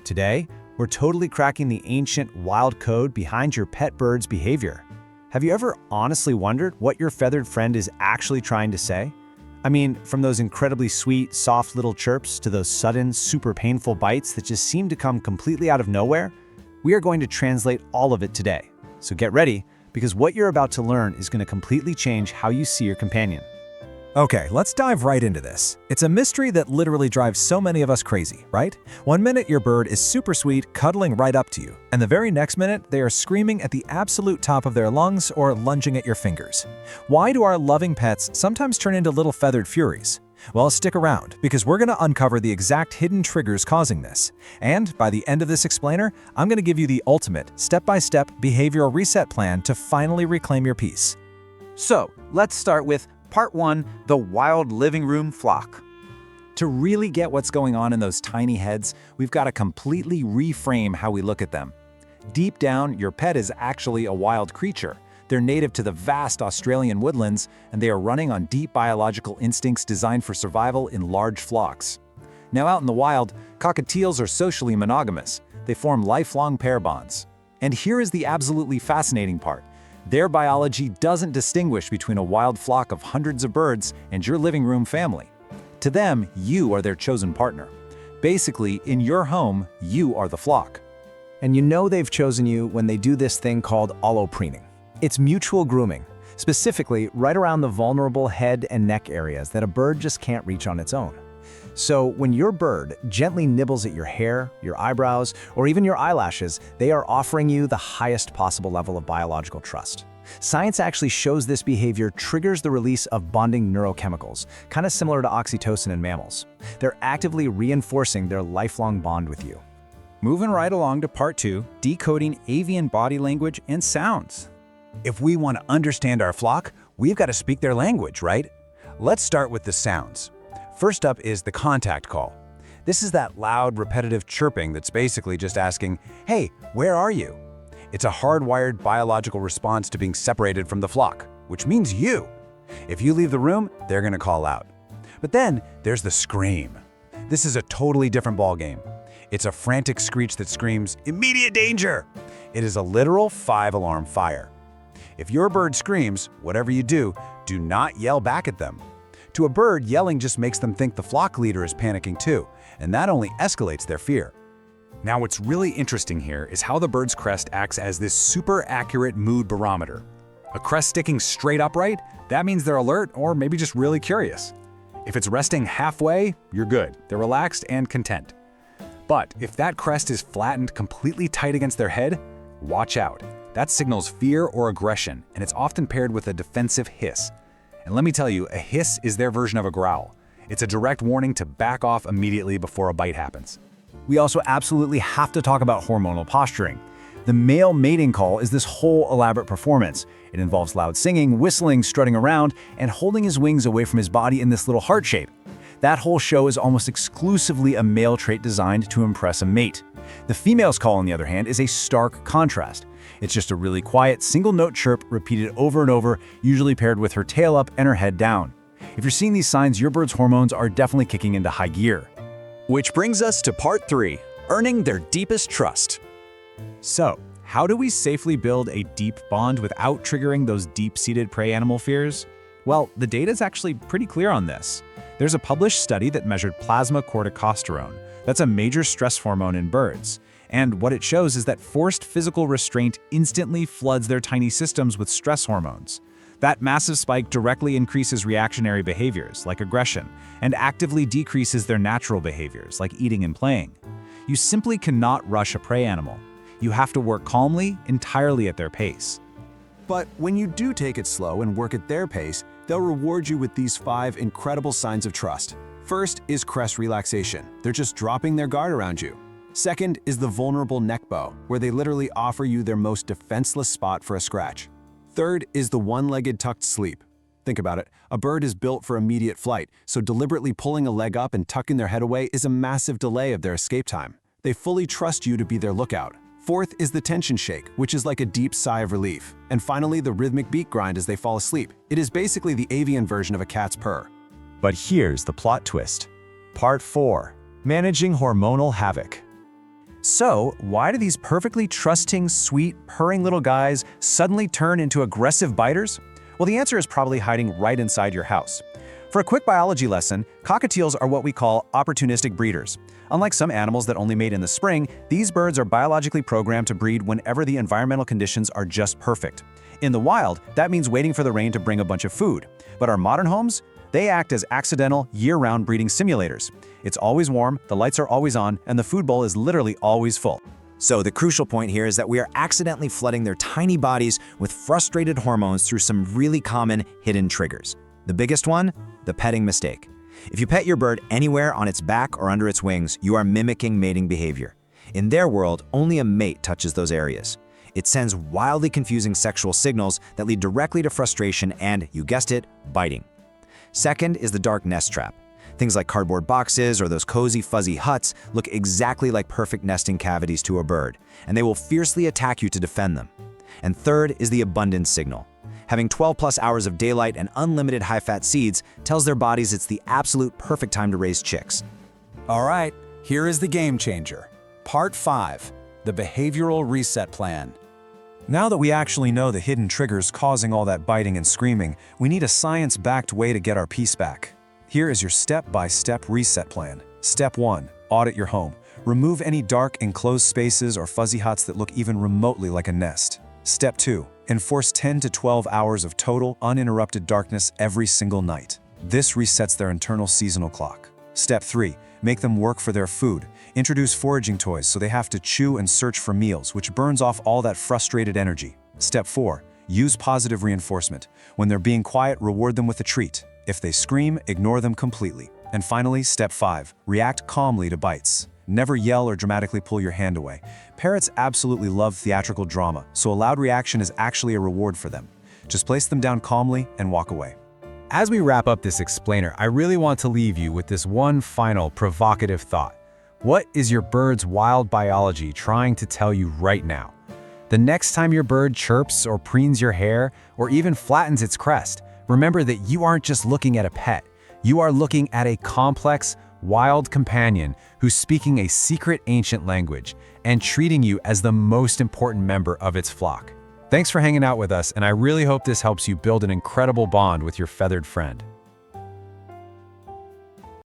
Today, we're totally cracking the ancient, wild code behind your pet bird's behavior. Have you ever honestly wondered what your feathered friend is actually trying to say? I mean, from those incredibly sweet, soft little chirps to those sudden, super painful bites that just seem to come completely out of nowhere, we are going to translate all of it today. So get ready, because what you're about to learn is going to completely change how you see your companion. Okay, let's dive right into this. It's a mystery that literally drives so many of us crazy, right? One minute your bird is super sweet, cuddling right up to you, and the very next minute they are screaming at the absolute top of their lungs or lunging at your fingers. Why do our loving pets sometimes turn into little feathered furies? Well, stick around, because we're going to uncover the exact hidden triggers causing this. And by the end of this explainer, I'm going to give you the ultimate, step-by-step behavioral reset plan to finally reclaim your peace. So, let's start with Part 1, the wild living room flock. To really get what's going on in those tiny heads, we've got to completely reframe how we look at them. Deep down, your pet is actually a wild creature. They're native to the vast Australian woodlands, and they are running on deep biological instincts designed for survival in large flocks. Now out in the wild, cockatiels are socially monogamous. They form lifelong pair bonds. And here is the absolutely fascinating part. Their biology doesn't distinguish between a wild flock of hundreds of birds and your living room family. To them, you are their chosen partner. Basically, in your home, you are the flock. And you know they've chosen you when they do this thing called allopreening. It's mutual grooming, specifically right around the vulnerable head and neck areas that a bird just can't reach on its own. So when your bird gently nibbles at your hair, your eyebrows, or even your eyelashes, they are offering you the highest possible level of biological trust. Science actually shows this behavior triggers the release of bonding neurochemicals, kind of similar to oxytocin in mammals. They're actively reinforcing their lifelong bond with you. Moving right along to Part 2, decoding avian body language and sounds. If we want to understand our flock, we've got to speak their language, right? Let's start with the sounds. First up is the contact call. This is that loud, repetitive chirping that's basically just asking, "Hey, where are you?" It's a hardwired biological response to being separated from the flock, which means you. If you leave the room, they're going to call out. But then there's the scream. This is a totally different ballgame. It's a frantic screech that screams, "Immediate danger!" It is a literal 5-alarm fire. If your bird screams, whatever you do not yell back at them. To a bird, yelling just makes them think the flock leader is panicking too, and that only escalates their fear. Now, what's really interesting here is how the bird's crest acts as this super accurate mood barometer. A crest sticking straight upright, that means they're alert or maybe just really curious. If it's resting halfway, you're good. They're relaxed and content. But if that crest is flattened completely tight against their head, watch out. That signals fear or aggression, and it's often paired with a defensive hiss. And let me tell you, a hiss is their version of a growl. It's a direct warning to back off immediately before a bite happens. We also absolutely have to talk about hormonal posturing. The male mating call is this whole elaborate performance. It involves loud singing, whistling, strutting around, and holding his wings away from his body in this little heart shape. That whole show is almost exclusively a male trait designed to impress a mate. The female's call, on the other hand, is a stark contrast. It's just a really quiet, single-note chirp repeated over and over, usually paired with her tail up and her head down. If you're seeing these signs, your bird's hormones are definitely kicking into high gear. Which brings us to Part 3, earning their deepest trust. So, how do we safely build a deep bond without triggering those deep-seated prey animal fears? Well, the data is actually pretty clear on this. There's a published study that measured plasma corticosterone. That's a major stress hormone in birds. And what it shows is that forced physical restraint instantly floods their tiny systems with stress hormones. That massive spike directly increases reactionary behaviors, like aggression, and actively decreases their natural behaviors, like eating and playing. You simply cannot rush a prey animal. You have to work calmly, entirely at their pace. But when you do take it slow and work at their pace, they'll reward you with these 5 incredible signs of trust. First is crest relaxation. They're just dropping their guard around you. Second is the vulnerable neck bow, where they literally offer you their most defenseless spot for a scratch. Third is the one-legged tucked sleep. Think about it. A bird is built for immediate flight, so deliberately pulling a leg up and tucking their head away is a massive delay of their escape time. They fully trust you to be their lookout. Fourth is the tension shake, which is like a deep sigh of relief. And finally, the rhythmic beak grind as they fall asleep. It is basically the avian version of a cat's purr. But here's the plot twist. Part 4, managing hormonal havoc. So, why do these perfectly trusting, sweet, purring little guys suddenly turn into aggressive biters? Well, the answer is probably hiding right inside your house. For a quick biology lesson, cockatiels are what we call opportunistic breeders. Unlike some animals that only mate in the spring, these birds are biologically programmed to breed whenever the environmental conditions are just perfect. In the wild, that means waiting for the rain to bring a bunch of food. But our modern homes? They act as accidental, year-round breeding simulators. It's always warm, the lights are always on, and the food bowl is literally always full. So the crucial point here is that we are accidentally flooding their tiny bodies with frustrated hormones through some really common hidden triggers. The biggest one? The petting mistake. If you pet your bird anywhere on its back or under its wings, you are mimicking mating behavior. In their world, only a mate touches those areas. It sends wildly confusing sexual signals that lead directly to frustration and, you guessed it, biting. Second is the dark nest trap. Things like cardboard boxes or those cozy, fuzzy huts look exactly like perfect nesting cavities to a bird, and they will fiercely attack you to defend them. And third is the abundance signal. Having 12+ hours of daylight and unlimited high-fat seeds tells their bodies it's the absolute perfect time to raise chicks. All right, here is the game changer. Part 5, the behavioral reset plan. Now that we actually know the hidden triggers causing all that biting and screaming, we need a science-backed way to get our peace back. Here is your step-by-step reset plan. Step 1. Audit your home. Remove any dark, enclosed spaces or fuzzy huts that look even remotely like a nest. Step 2. Enforce 10 to 12 hours of total, uninterrupted darkness every single night. This resets their internal seasonal clock. Step 3. Make them work for their food. Introduce foraging toys so they have to chew and search for meals, which burns off all that frustrated energy. Step 4. Use positive reinforcement. When they're being quiet, reward them with a treat. If they scream, ignore them completely. And finally, Step 5. React calmly to bites. Never yell or dramatically pull your hand away. Parrots absolutely love theatrical drama, so a loud reaction is actually a reward for them. Just place them down calmly and walk away. As we wrap up this explainer, I really want to leave you with this one final provocative thought. What is your bird's wild biology trying to tell you right now? The next time your bird chirps or preens your hair or even flattens its crest, remember that you aren't just looking at a pet. You are looking at a complex, wild companion who's speaking a secret ancient language and treating you as the most important member of its flock. Thanks for hanging out with us, and I really hope this helps you build an incredible bond with your feathered friend.